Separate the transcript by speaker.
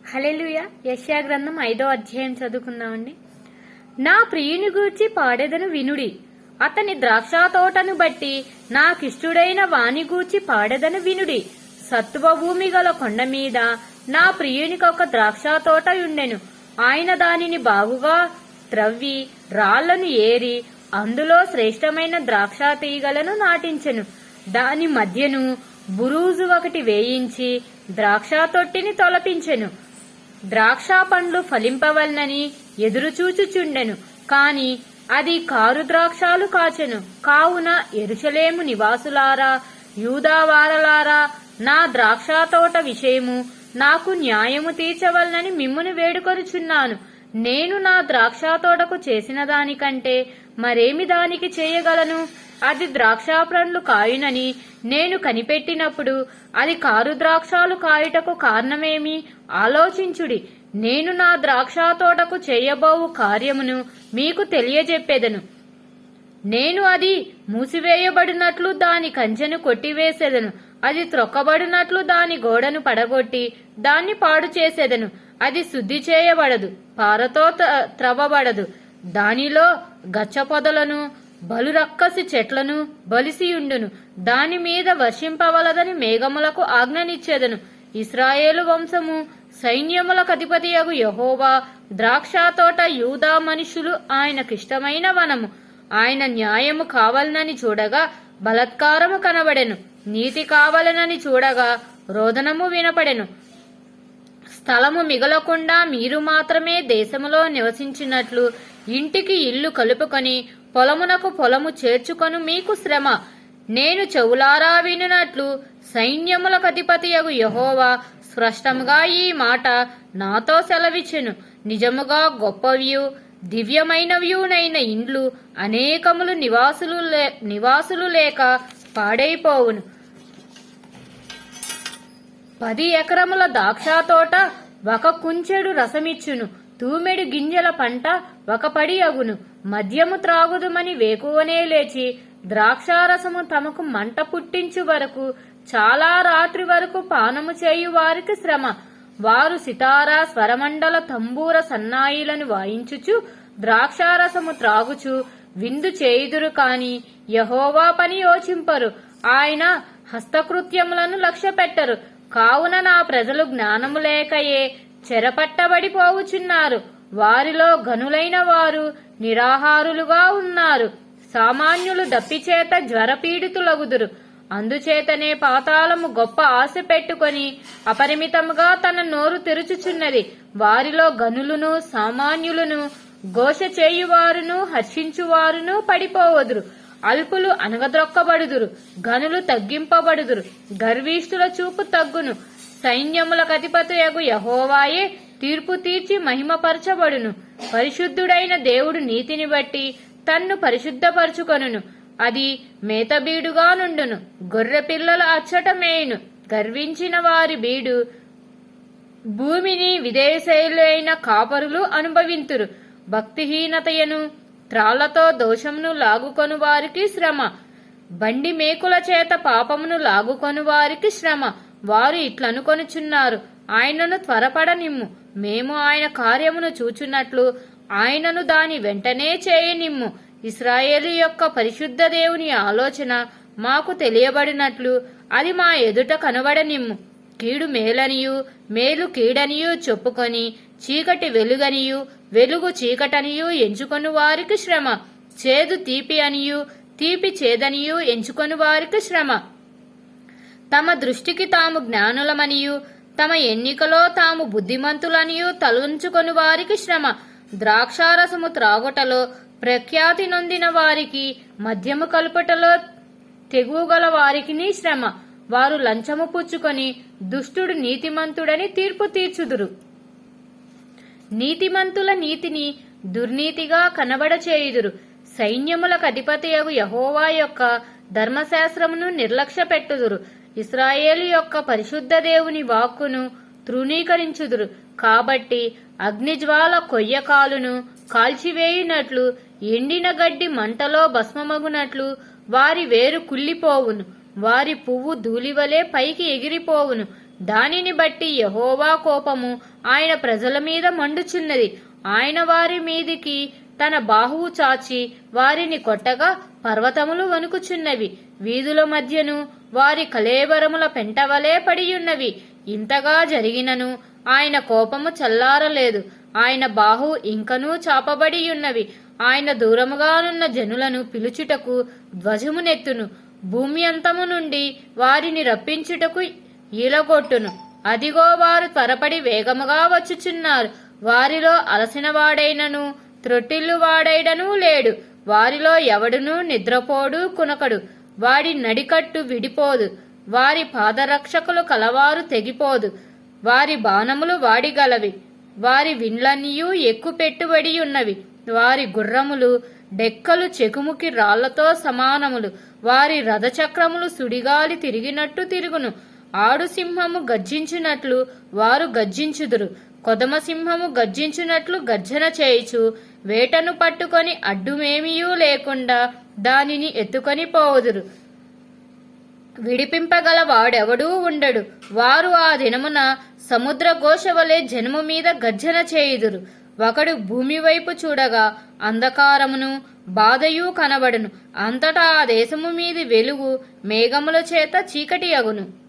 Speaker 1: హల్లెలూయా. యెషయా గ్రంథం 5వ అధ్యాయం చదువుకుందామండి. నా ప్రియుని గూర్చి పాడెదను వినుడి, అతని ద్రాక్ష తోటను బట్టి నాకిష్టుడైన వాని గూర్చి పాడెదను వినుడి. సత్వ భూమి గల కొండ మీద నా ప్రియునికి ఒక ద్రాక్ష తోట ఉండెను. ఆయన దానిని బాగుగా త్రవ్వి రాళ్లను ఏరి అందులో శ్రేష్టమైన ద్రాక్ష తీగలను నాటించెను. దాని మధ్యను బురూజు ఒకటి వేయించి ద్రాక్ష తొట్టిని తొలపించెను. ద్రాక్ష పండ్లు ఫలింపవలనని ఎదురుచూచుచుండెను, కాని అది కారు ద్రాక్షాలు కాచెను. కావున యెరూషలేము నివాసులారా, యూదావారలారా, నా ద్రాక్ష తోట విషయము నాకు న్యాయము తీర్చవలనని మిమ్మును వేడుకొనుచున్నాను. నేను నా ద్రాక్ష తోటకు చేసిన దానికంటే మరేమి దానికి చేయగలను? అది ద్రాక్ష పండ్లు కాయునని నేను కనిపెట్టినప్పుడు అది కారు ద్రాక్షాలు కాయుటకు కారణమేమి? ఆలోచించుడి. నేను నా ద్రాక్ష తోటకు చేయబోవు కార్యమును మీకు తెలియజెప్పేదను. నేను అది మూసివేయబడినట్లు దాని కంచెను కొట్టివేసేదను. అది త్రొక్కబడినట్లు దాని గోడను పడగొట్టి దాన్ని పాడు చేసేదను. అది శుద్ధి చేయబడదు, పారతో త్రవ్వబడదు. దానిలో గచ్చ పొదలను బలురక్కసి చెట్లను బలిసియుండును. దాని మీద వర్షింపవలదని మేఘములకు ఆజ్ఞనిచ్చేదను. ఇశ్రాయేలు వంశము సైన్యములకు అధిపతియగు యెహోవా ద్రాక్ష తోట, యూదా మనుషులు ఆయనకిష్టమైన వనము. ఆయన న్యాయము కావాలనని చూడగా బలత్కారము కనబడెను, నీతి కావాలనని చూడగా రోదనము వినపడెను. స్థలము మిగలకుండా మీరు మాత్రమే దేశములో నివసించినట్లు ఇంటికి ఇల్లు కలుపుకొని పొలమునకు పొలము చేర్చుకొను మీకు శ్రమ. నేను చెవులారా వినునట్లు సైన్యములకు అధిపతియగు యెహోవా స్పష్టముగా ఈ మాట నాతో సెలవిచ్చెను. నిజముగా గొప్పవియు దివ్యమైనవియునైన ఇండ్లు అనేకములు నివాసులు లేక పాడైపోవును. 10 ఎకరముల ద్రాక్ష తోట ఒక కుంచెడు రసమిచ్చును. తూమెడు గింజల పంట ఒక పడి అగును. మద్యము త్రాగుదుమని వేకువనే లేచి ద్రాక్షారసము తమకు మంట పుట్టించు వరకు, చాలా రాత్రి వరకు పానము చేయు వారికి శ్రమ. వారు సితారా, స్వరమండల, తంబూర, సన్నాయిలను వాయించుచు ద్రాక్షారసము త్రాగుచు విందు చేయుదురు, కాని యెహోవా పని యోచింపరు, ఆయన హస్తకృత్యములను లక్ష్య పెట్టరు. కావున నా ప్రజలు జ్ఞానము లేకయే చెరపట్టబడిపోవుచున్నారు. వారిలో ఘనులైన వారు నిరాహారులుగా ఉన్నారు. సామాన్యులు దప్పిచేత జ్వరపీడితులగుదురు. అందుచేతనే పాతాళము గొప్ప ఆశ పెట్టుకొని అపరిమితముగా తన నోరు తెరుచుచున్నది. వారిలో గనులును సామాన్యులను, ఘోష చేయువారును హర్షించువారును పడిపోవదురు. అల్పులు అనగద్రొక్కబడుదురు, ఘనులు తగ్గింపబడుదురు. గర్విష్ఠుల చూపు తగ్గును. సైన్యములకు అధిపతియగు యెహోవాయే తీర్పు తీర్చి మహిమపరచబడును. పరిశుద్ధుడైన దేవుడు నీతిని బట్టి తన్ను పరిశుద్ధపరచుకొనును. అది మేతబీడుగా నుండును. గొర్రె పిల్లల అచ్చట మేయును. గర్వించిన వారి బీడు భూమిని విదేశీయులైన కాపరులు అనుభవింతురు. భక్తిహీనతయను త్రాళ్లతో దోషమును లాగుకొను వారికి శ్రమ. బండి మేకుల చేత పాపమును లాగుకొను వారికి శ్రమ. వారు ఇట్లనుకొనుచున్నారు, ఆయనను త్వరపడనిమ్ము, మేము ఆయన కార్యమును చూచున్నట్లు ఆయనను దాని వెంటనే చేయనిమ్ము. ఇశ్రాయేలు యొక్క పరిశుద్ధ దేవుని ఆలోచన మాకు తెలియబడినట్లు అది మా ఎదుట కనబడనిమ్ము. కీడు మేలనియు మేలు కీడనియు చెప్పుకొని చీకటి వెలుగనియు వెలుగు చీకటనియు ఎంచుకొని వారికి శ్రమ. చేదు తీపి అనియు తీపి చేదనియు ఎంచుకొని వారికి శ్రమ. తమ దృష్టికి తాము జ్ఞానులమనియు తమ ఎన్నికలో తాము బుద్ధిమంతులనియు తలంచుకొని వారికి శ్రమ. ద్రాక్షారసము త్రాగుటలో ప్రఖ్యాతి నొందిన వారికి, మద్యము కలుపుటలో తెగువగల వారికి శ్రమ. వారు లంచము పుచ్చుకొని దుష్టుడు నీతిమంతుడని తీర్పు తీర్చుదురు. నీతిమంతుల నీతిని దుర్నీతిగా కనబడచేయుదురు. సైన్యములకు అధిపతియగు యెహోవా యొక్క ధర్మశాస్త్రమును నిర్లక్ష్య పెట్టుదురు. ఇశ్రాయేలు యొక్క పరిశుద్ధ దేవుని వాక్కును తృణీకరించుదురు. కాబట్టి అగ్నిజ్వాల కొయ్యకాలును కాల్చివేయునట్లు, ఎండిన గడ్డి మంటలో భస్మమగునట్లు వారి వేరు కుళ్ళిపోవును. వారి పువ్వు ధూళివలే పైకి ఎగిరిపోవును. దానిని బట్టి యెహోవా కోపము ఆయన ప్రజల మీద మండుచున్నది. ఆయన వారి మీదికి తన బాహువు చాచి వారిని కొట్టగా పర్వతములు వణుకుచున్నవి. వీధుల మధ్యను వారి కళేబరముల పెంటవలే పడియున్నవి. ఇంతగా జరిగినను ఆయన కోపము చల్లారలేదు. ఆయన బాహు ఇంకనూ చాపబడియున్నవి. ఆయన దూరముగానున్న జనులను పిలుచుటకు ధ్వజమునెత్తును. భూమి అంతము నుండి వారిని రప్పించుటకు ఈలగొట్టును. అదిగో వారు త్వరపడి వేగముగా వచ్చుచున్నారు. వారిలో అలసినవాడైనను త్రొట్టిల్లువాడైనను లేడు. వారిలో ఎవడునూ నిద్రపోడు కునకడు. వాడి నడికట్టు విడిపోదు. వారి పాదరక్షకులు కలవారు తెగిపోదు. వారి బాణములు వాడిగలవి. వారి విండ్లన్నీయూ ఎక్కు పెట్టుబడి ఉన్నవి. వారి గుర్రములు డెక్కలు చెకుముకి రాళ్లతో సమానములు. వారి రథచక్రములు సుడిగాలి తిరిగినట్టు తిరుగును. ఆడు సింహము గర్జించినట్లు వారు గర్జించుదురు. కొదమ సింహము గర్జించినట్లు గర్జన చేయుచు వేటను పట్టుకొని అడ్డుమేమియూ లేకుండా దానిని ఎత్తుకొని పోవుదురు. విడిపింపగల వాడెవడూ ఉండడు. వారు ఆ దినమున సముద్ర ఘోష వలె జనము మీద గర్జన చేయుదురు. ఒకడు భూమి వైపు చూడగా అంధకారమును బాధయు కనబడును. అంతటా ఆ దేశము మీది వెలుగు మేఘముల చేత చీకటి అగును.